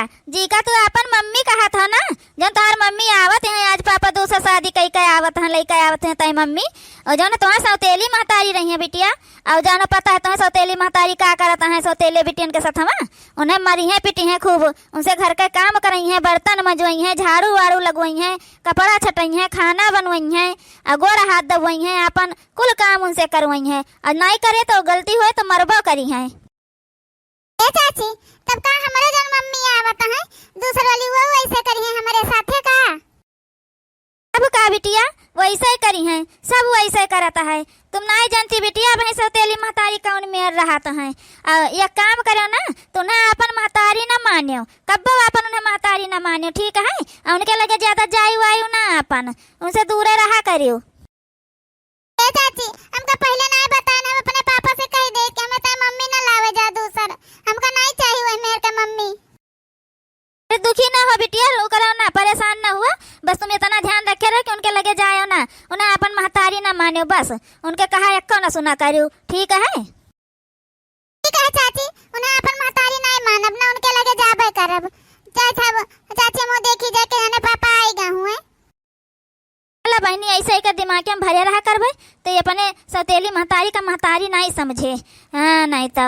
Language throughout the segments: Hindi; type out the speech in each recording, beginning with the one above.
जी का तू अपन मम्मी कहा था ना, जब तुम्हार मम्मी आवत है आज पापा दूसरा शादी कई कई आवत है लई आवत है तई मम्मी और जो तुम्हारे सौतेली महतारी रही है बिटिया। और जानो पता है तुम्हें सौतेली महतारी का करता है सौतेले बिटियन के साथ हवा उन्हें मरी है पिटी है खूब, उनसे घर का काम करई है, बर्तन मजवई है, झाड़ू वाड़ू लगवई है, कपड़ा छटई है, खाना बनवई है, गोड़ हाथ दबवई है, अपन कुल काम उनसे करवई है और नहीं करे तो गलती हुए तो मरबो करी है। ए चाची तब का हमारे जन मम्मी आवत है दूसर वाली वो वैसे करी है हमारे साथे का। अब का बिटिया वैसे ही करी है, सब वैसे करता है। तुम नहीं जानती बिटिया भाई सौतेली महतारी कौन मेर रहा तो है। ये काम करो ना तो ना अपन महतारी ना मानियो, कब्बो अपन उन्हें महतारी ना मानियो, ठीक है। उनके लगे ज्यादा जायु वायु ना अपन उनसे दूर रहा करियो। ए चाची हमका पहले नहीं बताना, हम अपने पापा से कह दे कि हमें तो मम्मी ना लावे जा दूसर, हमका नहीं चाहिए मेरे का मम्मी। दुखी ना हो बिटिया, रो करो ना, परेशान ना हुआ, बस तुम इतना ध्यान रखे रहो कि उनके लगे जाओ ना, उन्हें अपन महतारी ना मानियो, बस उनके कहा एक्को ना सुना करियो, ठीक है। ठीक है चाची, उन्हें अपन महतारी नहीं मानब ना, उनके लगे जाबे करब। चाची मो देखी जाए के जाने पापा आएगा हुए। चला बहनी ऐसे ही कर दिमाग में भरे रहा करबे तो ये अपने सौतेली महतारी का महतारी नहीं समझे। हाँ नहीं तो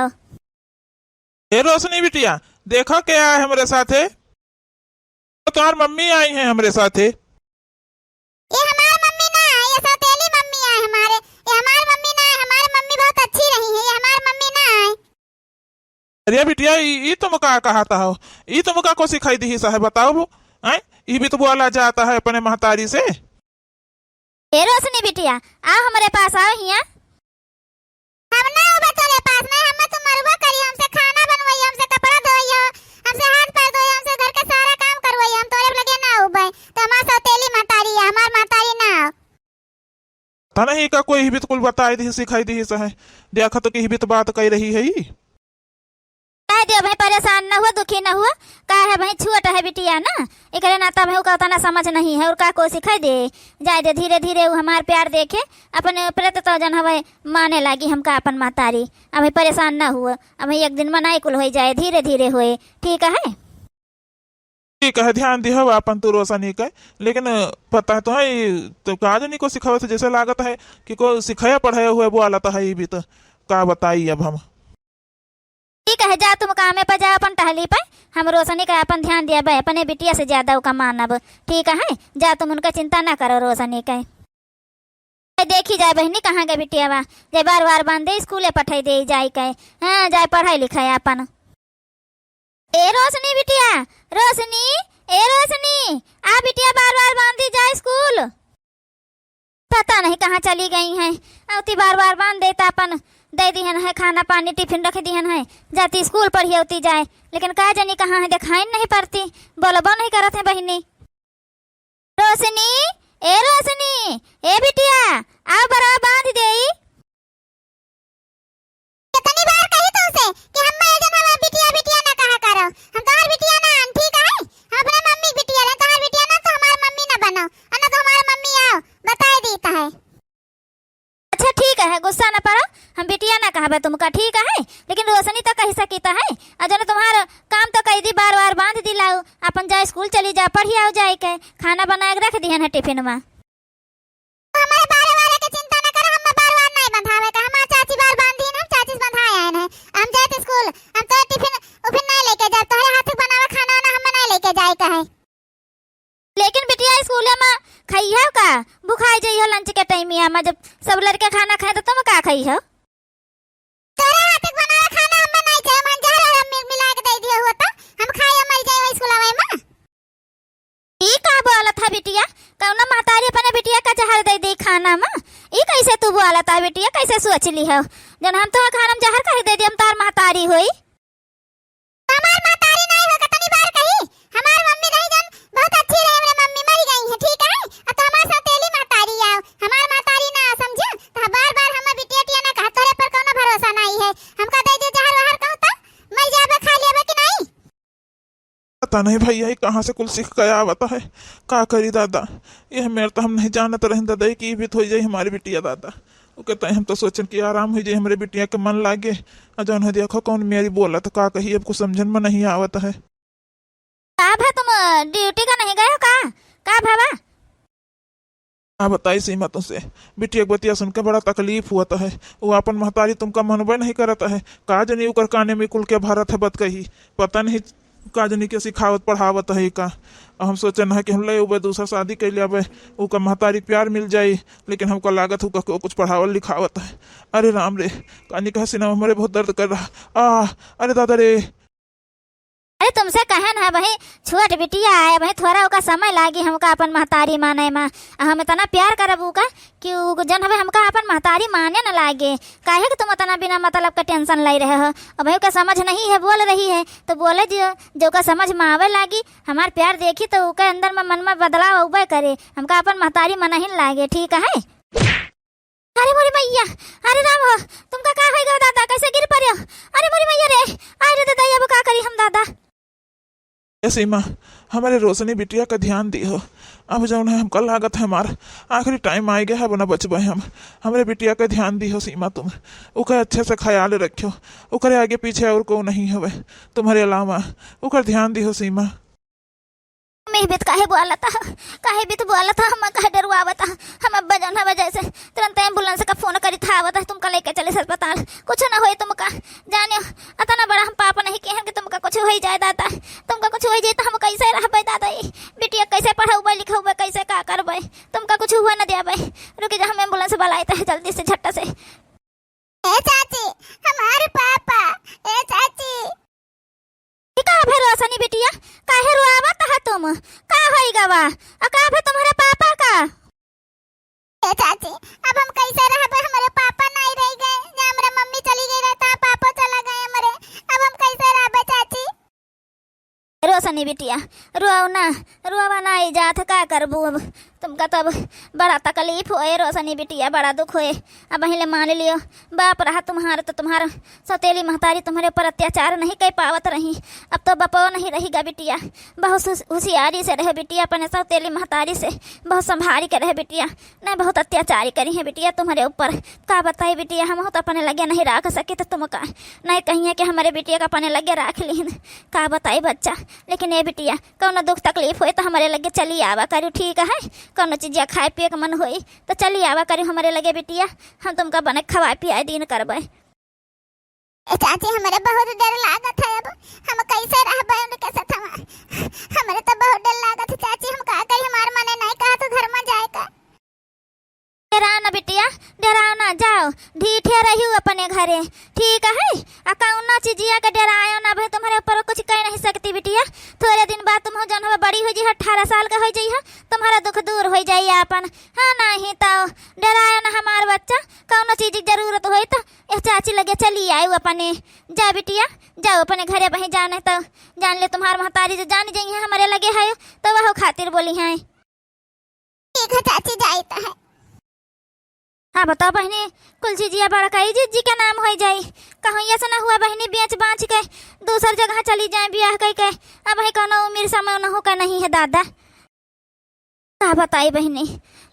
ये रोशनी बिटिया देखो क्या है हमारे साथ है, तो तुम्हार मम्मी आई है हमारे साथ है। ये हमारी मम्मी ना है, ये सौतेली मम्मी है हमारे, ये हमारी मम्मी ना है, हमारी मम्मी बहुत अच्छी रही है, ये हमारी मम्मी ना है। अरे बिटिया ये तुम का कहा था हो, ये तुम का को सिखाई दी साहब बताओ वो हैं, ये भी तो बोला जाता है अपने महतारी से। ये रोशनी बिटिया आओ हमारे पास आओ हिया। हम ना बच्चों के पास नहीं, हम तुम मरवा करी, हमसे खाना बनवाई, हमसे कपड़ा धोई, हमसे हाथ पैर धोई, हमसे घर के सारा काम करवाई, हम तोरे लगे ना उबे तो हमार सौतेली महतारी है, हमार महतारी ना हो। था नहीं का कोई भी तो कुल बताई दी सिखाई दी है, देखा तो की भी तो बात कही रही है। कह दियो भाई परेशान न हुआ, दुखी न हुआ, का है भाई छुअट है बिटिया ना, एकरे नाता भाई का उतना समझ नहीं है और का को सिखाई दे जाए दे, धीरे धीरे वो हमार प्यार देखे अपने प्रत तो जन हवे माने लगी हमका अपन महतारी। अब परेशान न हुआ, अब एक दिन मनाई कुल हो जाए, धीरे धीरे होए, ठीक है। ठीक है ध्यान दिहो अपन तू रोशनी का, लेकिन पता है तो है तो काज नहीं को सिखावे से जैसे लागत है कि को सिखाया पढ़ाया हुआ वो आला तो है, ये भी तो का बताई अब हम। ठीक है जा तुम काम पे जाओ अपन टहली पे, हम रोशनी का अपन ध्यान दिया भाई, अपने बिटिया से ज्यादा उसका मानब, ठीक है। जा तुम उनका चिंता ना करो रोशनी का। देखी जाए बहनी कहाँ गए बिटिया बा, जे बार बार बांधे स्कूले पठाई दे जाए के, हाँ जाए पढ़ाई लिखाई अपन। ए रोशनी बिटिया, रोशनी, ए रोशनी आ बिटिया, बार बार बांधी जाए स्कूल, पता नहीं कहाँ चली गई हैं, अवती बार बार बांध देता अपन दे दिहन है, खाना पानी टिफिन रख दिहन है, जाती स्कूल पढ़ी होती जाए, लेकिन का जानी कहाँ है दिखाई नहीं पड़ती, बोलबो नहीं करत है बहनी। रोशनी, ए रोशनी, ए बिटिया आओ बरा बांध दे। कितनी बार कही तुमसे कि हम मैं जन हमारी बिटिया बिटिया ना कहा करो, हम तो हर बिटिया ना, ठीक है। हम अपने मम्मी बिटिया ले, तो हर बिटिया ना तो हमारी मम्मी ना बनो, और ना तो हमारी मम्मी आओ बता देता है। अच्छा ठीक है, गुस्सा न पड़ो, हम बिटिया ना कहा तुमका, ठीक है, लेकिन रोशनी तो कही सकीता है, अजन तुम्हारा काम तो कही दी, बार बार बांध दिलाओ, अपन जाए स्कूल चली जा, पढ़ी आओ जाए के, खाना बना के रख दिहन है टिफिन में। हमारे बारे वाले की चिंता न करो, हम बार बार नहीं बंधावे का, हमारी चाची बार बांधी है, हम चाची से बंधाए आए हैं, हम जाते स्कूल, हम तो टिफिन उफिन नहीं लेके जाते, तुम्हारे हाथ से बनावा खाना ना हम नहीं लेके जाए का है। लेकिन बिटिया स्कूल में खाई का बुखाई जाइयो लंच के टाइम में, जब सब लड़के खाना खाए तो तुम का खाई हो? तोरे हाथ से बनावा खाना हम नहीं चाहिए, हम जहर हम मिला के दे दिया हुआ तो हम खाए मर जाए स्कूल में। ई का बोला था बिटिया, कौन महतारी अपने बिटिया का जहर दे दी खाना में, ई कैसे तू बोला था बिटिया, कैसे सोच ली हो जन हम तो खाना में जहर कह दे दी, हम तार महतारी होई। हमार महतारी नहीं हो, कितनी बार कही हमार मम्मी रही जन बहुत अच्छी रही, मेरी मम्मी मर गई है, ठीक है। अब तो हमार सौतेली महतारी आओ, हमार महतारी ना समझे तो बार बार हम बिटिया टिया ना कहा, तोरे पर कोनो भरोसा नहीं है, हमका दे दे जहर वहर कहूं तो मर जाबे, खा लेबे कि नहीं। पता नहीं भैया ये कहाँ से कुल सीख गया आवता है, का करी दादा, ये मेरे तो हम नहीं जानते रहे दादा कि भी हो जाए हमारी बिटिया दादा, वो कहते हैं हम तो सोचन कि आराम हो जाए हमारे बिटिया के मन लागे, जौन देखो कौन मेरी बोला तो का कही अब कुछ समझन में नहीं आवत है। का भा तुम ड्यूटी का नहीं गए हो का भावा? हाँ बताई सीमा तुमसे बिटिया के बतिया सुन के बड़ा तकलीफ हुआ है। वो अपन महतारी तुमका मनबे नहीं करता है। का जनी उकर काने में कुल के भारत है बत कही पता नहीं का जनी के सिखावत पढ़ावत है का। हम सोचन है कि हम ले उबे दूसरा शादी कर लिया उका महतारी प्यार मिल जाई, लेकिन हमको लागत हुआ कुछ पढ़ावल लिखावत है। अरे राम रे कानी कहा सिनेमा हमारे बहुत दर्द कर रहा। अरे दादा रे अरे तुमसे कहन है भाई छोट बिटिया है भाई, थोड़ा ओका समय लागी हमका अपन महतारी माने में। हम इतना प्यार करब उका कि जन हवे हमका अपन महतारी माने न लागे। काहे कि तुम इतना बिना मतलब का टेंशन ले रहे हो। अब भाई का समझ नहीं है बोल रही है तो बोले जो का समझ में आवे लागी हमार प्यार देखी तो उके अंदर में मन में बदलाव उबे करे। हमका अपन महतारी मन ही लागे ठीक है। अरे मोरी मैया अरे राम हो तुमका का होइगा दादा कैसे गिर पड़े हो? अरे मोरी मैया रे अरे दादा अब का करी हम दादा? सीमा हमारे रोशनी बिटिया का ध्यान दियो। अब जौन है हमका लागत है हमार आखिरी टाइम आ गया है बना बचबे हम। हमारे बिटिया का ध्यान दियो सीमा तुम उकर अच्छे से ख्याल रखियो। उकरे आगे पीछे और को नहीं हवे तुम्हारे अलावा उकर ध्यान दियो सीमा। मैं भी काहे बोला था हम काहे डरवावता हम अब जन हवे जैसे तुरंत एम्बुलेंस का फोन करी था आवत तुमका लेके चले अस्पताल कुछ ना होए तुमका जानियो। अतना बड़ा हम पाप नहीं किए कि तुमका कुछ हो जाए दादा। तुमका कुछ हो जाए तो हम कैसे रहबे दादा? बिटिया कैसे पढ़ाऊबे लिखाऊबे कैसे का करबे? तुमका कुछ हुआ न देबे। रुक जा हम एम्बुलेंस बुलाते हैं जल्दी से झट्टा से। ए चाची हमारे पापा ए चाची का भे रोशनी बिटिया काहे रोआवत है तुम? का होई गवा का भे तुम्हारे पापा का? ए चाची अब हम कैसे रहबे? हमारे पापा नहीं रह गए, हमारे मम्मी चली गई रहता पापा चला गए हमारे। अब हम कैसे रहबे चाची? रोशनी बिटिया रोवा ना जात का करबू। अब तुमका तब बड़ा तकलीफ होए रोशनी बिटिया बड़ा दुख होए। अब पहले मान लियो बाप रहा तुम्हारा तो तुम्हारा सौतेली महतारी तुम्हारे ऊपर अत्याचार नहीं कर पावत रही। अब तो बापो नहीं रहेगा बिटिया। बहुत होशियारी से रहे बिटिया अपने सौतेली महतारी से बहुत संभारी के रहे बिटिया। नहीं बहुत अत्याचारी करी है बिटिया तुम्हारे ऊपर। का बताई बिटिया हम तो अपने लगे नहीं रख सके तो तुम का नहीं कहिए कि हमारे बिटिया का अपने लगे रख ली। का बताई बच्चा लेकिन ये बिटिया कौन दुख तकलीफ होए तो हमारे लगे चली आवा करी ठीक है। कौन चीज़ खाए पिए का मन होई तो चली आवा करी हमारे लगे बिटिया। हम तुमका बने खवा पिया दिन करबे। चाची हमारे बहुत डर लागत है। अब हम कैसे रहबे उनके साथ? हमारे तो बहुत डर लागत है चाची। हम का करी हमार मने नहीं कहा तो घर में जाए का। डराओ ना बिटिया डराओ ना जाओ ढीठे रही अपने घरे ठीक है। कौन चीजिया के डरायो ना भाई तुम्हारे ऊपर कुछ कह नहीं सकती बिटिया। थोड़े दिन बाद तुम जन हो बड़ी हो जी 18 साल का हो जाइए तुम्हारा दुख दूर हो जाइए अपन। हाँ नहीं तो डरायो ना हमार बच्चा। कौन चीज की जरूरत हो तो चाची लगे चली आयो अपने। जा बिटिया जाओ अपने घरे बही जाने तो जान ले तुम्हार महतारी जो जान जाइए हमारे लगे है तो वह खातिर बोली है। ठीक है चाची जाइता है। हाँ बताओ बहनी कुल चीजिया बड़ा कही जी का नाम हो जाई कहूँ ऐसा ना हुआ बहनी बेच बाँच के दूसर जगह चली जाए ब्याह कह के। अब वही कौन उम्र समय न हो का नहीं है दादा। का बताई बहनी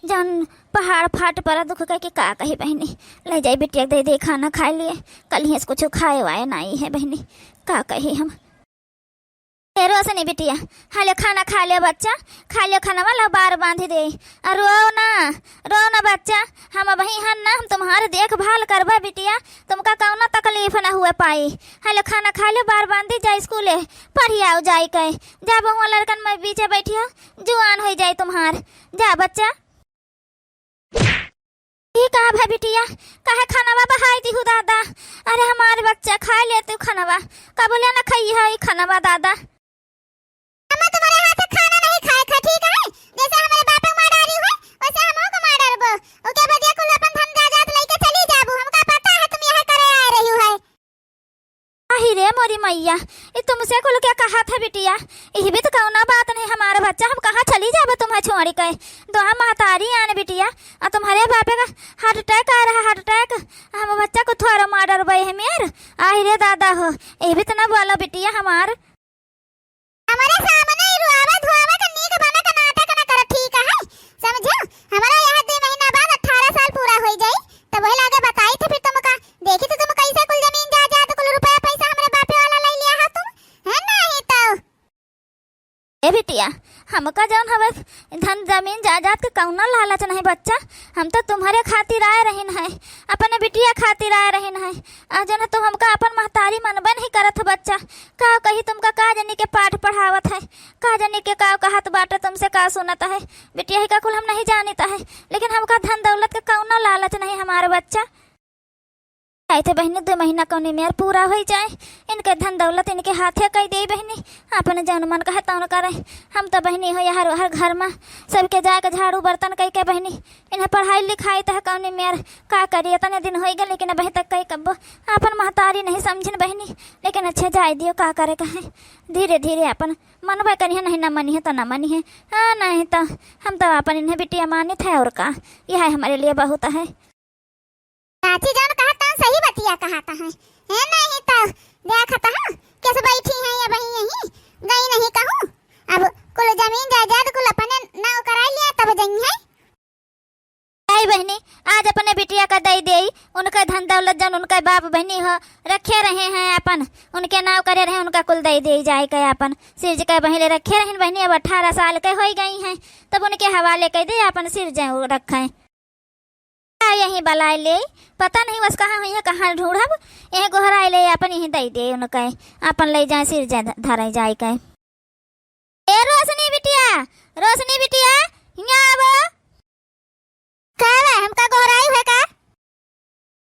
जन पहाड़ फाट पर दुख कह के का कही बहनी ले जाई बिटिया दे दे खाना खा लिए कल ही कुछ खाए वाए नहीं है बहनी का कही हम। रोशनी बिटिया हाले खाना खा लियो बच्चा खा लियो खाना वाला बार बांध दे। रो ना बच्चा हम वही हन ना हम तुम्हारे देखभाल करबा बिटिया। तुमका कौन तकलीफ ना हुए पाई। हाले खाना खा लियो बार बांधी जाए स्कूले पढ़ी आओ जाए कहे जा बहुआ लड़कन में बीचे बैठिया जुआन हो जाए तुम्हार। जा बच्चा ठीक है भाई बिटिया कहे खाना बहाई दी हूँ दादा। अरे हमारे बच्चा खा ले तू खाना का बोले ना खाई है खाना दादा। हम तुम्हारे हाथ से खाना नहीं खाए खा ठीक है। जैसे हमारे बाप को मार डाली हुए वैसे हमो को मार डालबो। ओके बदिया कुल अपन धन जायदाद लेके चली जाबू। हमका पता है तुम यहां करे आ रही हो है। आही रे मोरी मैया ये तुमसे कुल क्या कहा था बिटिया? ये भी तो कौना बात नहीं हमारा बच्चा हम कहाँ चली जाबे तुम्हें छोड़ी के दो हम महतारी आने बिटिया। और तुम्हारे बापे का हार्ट अटैक आ रहा हार्ट अटैक हम बच्चा को थोड़ा मार डरबे है मेर। आही रे दादा हो ये भी तो ना बोलो बिटिया हमार हमारे सामने ही रुआवा धुआवा का नीक बना का नाटक ना कर ठीक है समझो। हमारा यह 2 महीना बाद 18 साल पूरा हो जाए तब वही लागे बताई थे फिर तुमका देखी तो तुम कैसे कुल जमीन जायदाद कुल रुपया पैसा हमारे बापे वाला ले लिया है तुम है नहीं तो। बिटिया, हमका जौन हवे धन जमीन जायदाद के कौनो लालच नहीं बच्चा। हम तो तुम्हारे खातिर आए रहिन है, अपने बिटिया खातिर आए रहिन है। आज जौन तुम हमका अपन महतारी मनबे नहीं करत बच्चा। का कही तुमका का जनी के पाठ पढ़ावत है, का जनी के का कहत बाटे तुमसे का सुनत है। बिटिया ही का कुल हम नहीं जानता है, लेकिन हमका धन दौलत के कौनो लालच नहीं हमारे बच्चा। आई थे बहनी 2 महीना कौनी मेर पूरा हो जाए, इनके धन दौलत इनके हाथे कही दे बहनी, अपने जौन मन कहे तौन करे। हम तो बहनी हो हर हर घर में सबके जाके झाड़ू बर्तन कही के बहनी, इन्हें पढ़ाई लिखाई तह कौनी मेर का करी। इतने दिन हो गए लेकिन अभी तक कही कब अपन महतारी नहीं समझिन बहनी। लेकिन अच्छे जाए दियो का करे कहे, धीरे धीरे अपन मनबे करिए, नहीं ना मनी है तो ना मनी है। हाँ नहीं तो हम तो अपन इन्हें बिटिया मानित है, और का यह हमारे लिए बहुत है। चाची जान कहता सही बतिया कहता है नहीं तो देखता है कैसे बैठी है या बही यही गई नहीं कहूँ। अब कुल जमीन जायदाद कुल अपने नाव करा लिया तब जई है। आई बहनी आज अपने बिटिया का दई दे, उनका धन दौलत जन उनका बाप बहनी हो रखे रहे हैं अपन, उनके नाव करे रहे, उनका कुल दई दे जाए के अपन सिर के बहिले रखे रहे बहनी। अब 18 साल के हो गई हैं, तब उनके हवाले कह दे अपन सिर रखे। यही बलाई ले पता नहीं बस कहाँ हुई है कहाँ ढूंढब, यही गोहराई ले अपन यही दई दे उनके, अपन ले जाए सिर धराई जाए के। ए रोशनी बिटिया, रोशनी बिटिया यहाँ आबो। कहवे हमका गोहराई है का?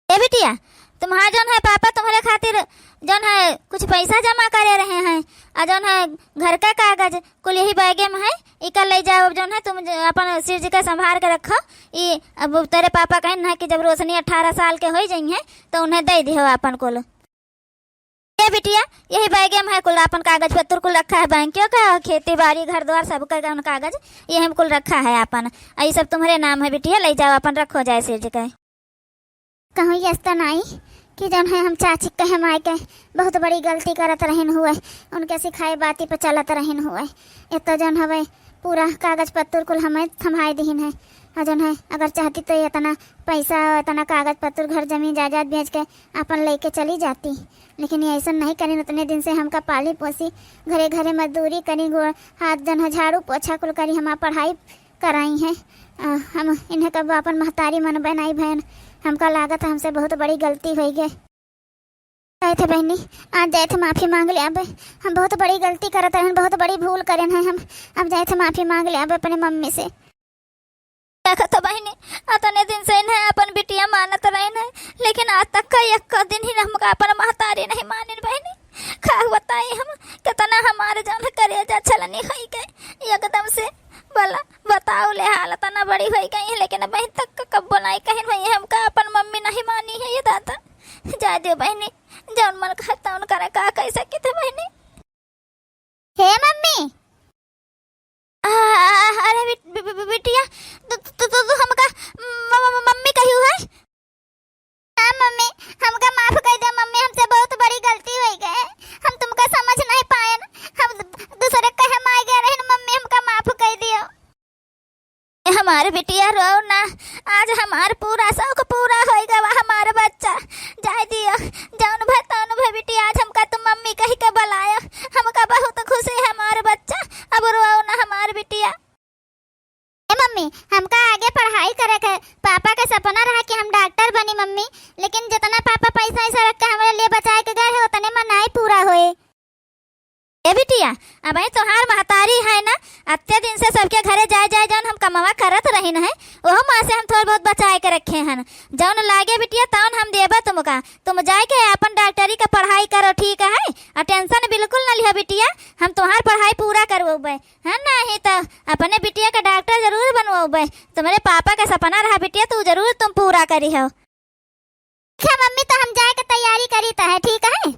ए बिटिया तुम्हारा जौन है पापा तुम्हारे खातिर जौन है कुछ पैसा जमा करे रहे हैं, और जौन है घर का कागज कुल यही बैगे में है, इका ले जाओ जौन है तुम अपन सिर जी का संभाल के रखो। ये अब तेरे पापा कहन है कि जब रोशनी 18 साल के हो जाई है तो उन्हें दे दियो अपन कुल। ए बिटिया यही बैगे में है कुल अपन कागज पत्र कुल रखा है, बैंकियों का खेती बाड़ी घर द्वार सब का कागज ये हम कुल रखा है अपन, ये सब तुम्हारे नाम है बिटिया, ले जाओ अपन रखो जाए सिर जी का। कहूँ यस तो नहीं कि जौन है हम चाची कहे माय के बहुत बड़ी गलती करत रहन हुए, उनके सिखाए बाती पर चलत रहन हुए। ये तो जौन हवे पूरा कागज पत्र कुल हमें थमाए दीन है, और जौन है अगर चाहती तो इतना पैसा इतना कागज पत्र घर जमीन जायदाद बेच के अपन लेके चली जाती, लेकिन ये ऐसा नहीं करें। उतने दिन से हमका पाली पोसी घरे घरे मजदूरी करी, हाथ जौन है झाड़ू पोछा कुल करी, हम पढ़ाई कराई हैं। हम इन्हें कब अपन महतारी मन बनाई बहन, हमका लागत हमसे बहुत बड़ी गलती हो गई। गए थे बहनी आज जाए थे माफ़ी मांग ले, अब हम बहुत बड़ी गलती करते हैं, बहुत बड़ी भूल करें हैं हम। अब जाए थे माफ़ी मांग ले अब अपने मम्मी से। देखा तो बहनी अतने दिन से इन्हें अपन बिटिया मानत रहन है, लेकिन आज तक का एक दिन ही हमका अपन महतारी नहीं मानिन बहनी। खा बताई हम कितना हमारे जान करेजा छलनी हो गए एकदम से, बोला बताओ ले हालत ना बड़ी हो गई है, लेकिन अब तक कब बनाई कहीं भई हमका अपन मम्मी नहीं मानी है। ये दादा जा दे बहनी, जौन मन कहता उन करे का कैसे किथे बहनी। हे मम्मी अरे बिटिया तू हमका मम्मी कहियो है? हाँ मम्मी हमका माफ कर दे मम्मी, हमसे बहुत बड़ी गलती हो गई, हम तुमका समझ नहीं पाए, हम दूसरे कहे मार गए रहे मम्मी, हमका माफ कर दियो। हमारे बिटिया रो ना, आज हमार पूरा शौक पूरा होएगा हमारे बच्चा, जाए दियो जौन भाई तौन भाई बिटिया, आज हमका तुम मम्मी कही के बुलाया, हमका बहुत खुशी है हमारे बच्चा, अब रो ना हमारे बिटिया। मम्मी हमका आगे पढ़ाई करे के पापा का सपना रहा कि हम डॉक्टर बनी मम्मी, लेकिन जितना पापा पैसा ऐसा रख के हमारे लिए बचाए के गए है उतने में नहीं पूरा होए। ए बिटिया अब तोहार महतारी है ना, अत्ते दिन से सबके घरे जाए जाए जौन हम कमावा करत रही है, वह माँ से हम थोड़ा बहुत बचाए के रखे हैं, जौन लागे बिटिया तौन हम देबा तुमका, तुम जाए के अपन डॉक्टरी का पढ़ाई करो ठीक है, और टेंशन बिल्कुल न लियो बिटिया, हम तुम्हार पढ़ाई पूरा करवाबे है नहीं तो अपने बिटिया का डॉक्टर जरूर बनवाबे, तुम्हारे पापा का सपना रहा बिटिया तू जरूर तुम पूरा करी हो। क्या मम्मी तो हम जाए के तैयारी करी तो है ठीक है।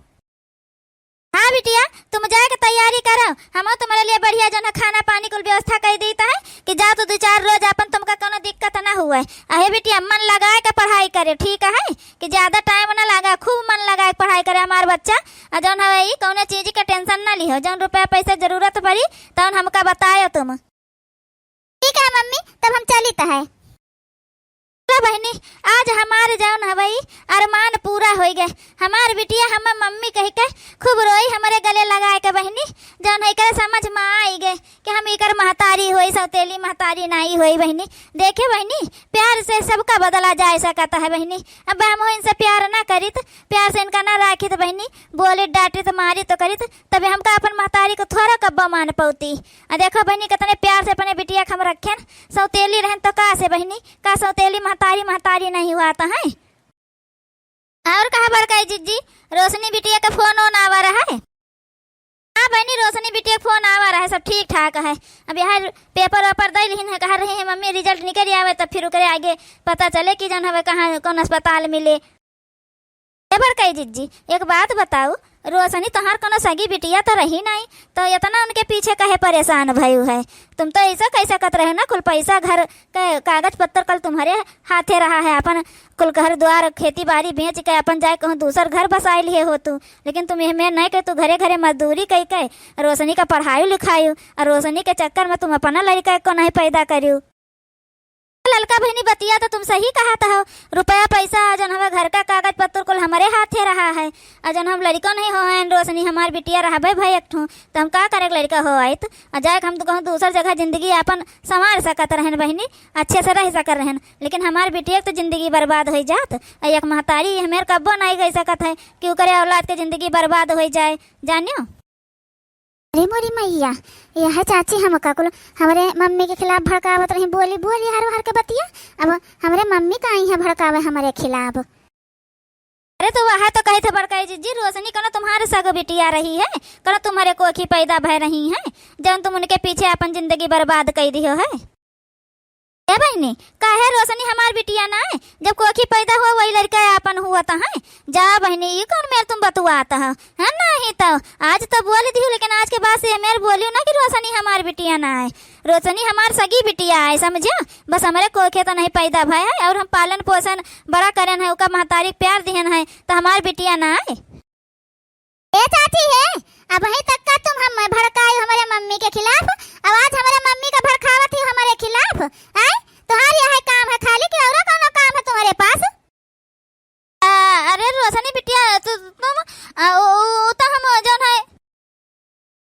हाँ बिटिया तुम जाके तैयारी करो, हम तुम्हारे लिए बढ़िया जो है खाना पानी कुल व्यवस्था कर देता है कि जा तो 2-4 रोज अपन तुमका कोनो दिक्कत ना हुआ। अहे बिटिया मन लगा के पढ़ाई करे ठीक है, कि ज्यादा टाइम ना लगा, खूब मन लगा के पढ़ाई करे हमार बच्चा, और जौन है कोनो चीज का टेंशन ना लिहो, जौन रुपया पैसा जरूरत पड़ी तौन हमका बतायो तुम। ठीक है मम्मी तब हम चली तो है। बहनी आज हमारे जौन हवई अरमान पूरा हो गए, हमार बिटिया हम मम्मी कह के खूब रोई हमारे गले लगाए के बहनी, जौन है करे समझ में आई गए कि हम इकर महतारी होई सौतेली महतारी नहीं होई बहनी। देखे बहनी प्यार से सबका बदला जा सकता है बहनी। अब हम इनसे प्यार ना करित, प्यार से इनका ना राखित बहनी, बोले डांटित मारी तो करित, तभी हमका अपन महतारी को थोड़ा कब्बा मान पौती। देखो बहनी कितने प्यार से अपने बिटिया हम रखें, सौतेली रहन तो का से बहनी, का सौतेली महतारी महतारी नहीं हुआ था है। और कहा बड़काई जीजी रोशनी बिटिया का फोन ऑन आवा रहा है? हाँ बहनी रोशनी बिटिया का फोन आवा रहा है, सब ठीक ठाक है। अब यहाँ पेपर वेपर दे लिहिन है, कहा रही है मम्मी रिजल्ट निकल आवे तब फिर ओकरे आगे पता चले कि जन हमें कहाँ कौन अस्पताल मिले। बड़काई जीजी एक बात बताओ, रोशनी तुम्हार कोनो सगी बिटिया तो रही नहीं, तो इतना उनके पीछे कहे परेशान भयू है? तुम तो ऐसा कैसा करते रहे ना, कुल पैसा घर के कागज पत्तर कल तुम्हारे हाथे रहा है, अपन कुल घर द्वार खेती बाड़ी बेच के अपन जाए कहूँ दूसर घर बसाए लिए हो तू, लेकिन तुम ये नहीं कह तू घरे घरे मजदूरी कई कह रोशनी का पढ़ाई लिखाई, और रोशनी के चक्कर में तुम अपना लड़का को नहीं पैदा करियो। ललका बहनी बतिया तो तुम सही कहा था, रुपया पैसा जन हमें घर का कागज पत्र कुल हमारे हाथे रहा है, और जन हम लड़का नहीं हो हैं रोशनी हमार बिटिया रहा भाई एक ठूँ, तो हम का करे लड़का हो आए तो जाए हम तो कहूँ दूसर जगह जिंदगी अपन संवार सकत रहन बहनी, अच्छे से रह सकत रहन, लेकिन हमार बिटिया तो जिंदगी बर्बाद हो जात। एक महतारी हमें कब्बो नहीं गई सकत है क्यों करे औलाद के जिंदगी बर्बाद हो जाए जानियो। अरे मोरी मैया यह चाची हम काकुल हमारे मम्मी के खिलाफ भड़कावत रही, बोली बोली हर हर के बतिया, अब हमारे मम्मी का आई है भड़कावे हमारे खिलाफ। अरे तो वह तो कहे थे बड़काई जीजी रोशनी कनो तुम्हारे सग बिटिया रही है, कनो तुम्हारे कोखी पैदा भय रही है, जब तुम उनके पीछे अपन जिंदगी बर्बाद कर दियो है। बहनी काहे रोशनी हमार बिटिया ना है, जब कोखी पैदा हुआ वही लड़का अपन हुआ था है। जा बहनी ये कौन मेरे तुम बतुआता है नहीं तो आज तो बोल दी, लेकिन आज के बाद से मेरे बोलियो ना कि रोशनी हमार बिटिया ना है, रोशनी हमार सगी बिटिया है समझो। बस हमारे कोखे तो नहीं पैदा भय है और हम पालन पोषण बड़ा करन है, उका महतारी प्यार दिहन है, तो हमार बिटिया ना है। ए चाची है अब वहीं तक का तुम हम भड़काई हमारे मम्मी के खिलाफ, आवाज हमारे मम्मी का भड़कावत ही हमारे खिलाफ है। तुम्हारे यह काम है खाली कि और कौन काम है तुम्हारे पास? अरे रोशनी बिटिया तुम तो हम जौन है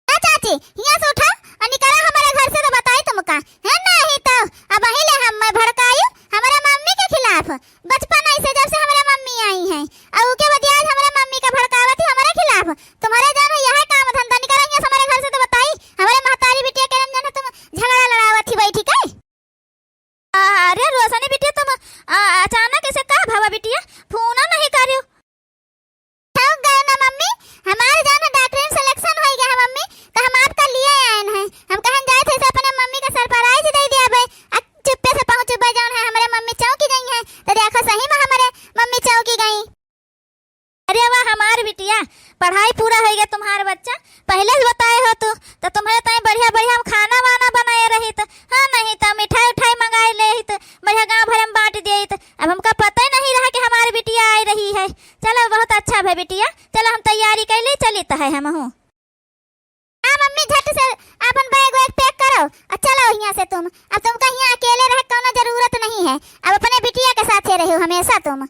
चाची यहाँ से उठा और निकला हमारे घर से, तो बताई तुमका है नहीं तो अब वहीं ले हम भड़काई हमारे मम्मी के खिलाफ, बचपन ऐसे जब से हमारे मम्मी आई हैं और उनके बाद आज हमारे मम्मी का भड़कावत ही हमारे खिलाफ। तुम्हारे जान यह काम धंधा निकला यहाँ हमारे घर से, तो बताई हमारे महतारी बिटिया के नाम तुम झगड़ा लड़ावत थी बैठी के। अरे रोशनी बिटिया तुम अचानक ऐसे का भावा बिटिया फोन नहीं करियो? ठग गए ना मम्मी, हमारे जान डॉक्टर सिलेक्शन हो गया है मम्मी, तो हम आपका लिए आए हैं, हम कहीं जाए थे तो अपने मम्मी का सरप्राइज दे दिया भाई, चुप्पे से पहुंच भाई जान है हमारे मम्मी चौकी गई हैं, तो देखो सही में हमारे मम्मी चौकी गई। अरे वाह हमार बिटिया पढ़ाई पूरा हो गया तुम्हारा बच्चा, पहले ही बताए हो तो तुम्हारे ताई बढ़िया बढ़िया हम खाना वाना बनाए रही तो हाँ, नहीं तो मिठाई उठाई मंगाए ले तो बढ़िया गाँव भर में बांट दिए, तो अब हमका पता ही नहीं रहा कि हमारी बिटिया आई रही है। चलो बहुत अच्छा है बिटिया, चलो हम तैयारी कर ले चली तो है हम हूँ। हाँ मम्मी झट से अपन बैग वैग पैक करो और चलो यहाँ से तुम, अब तुमका यहाँ अकेले रह कोनो जरूरत नहीं है, अब अपने बिटिया के साथ रहो हमेशा तुम।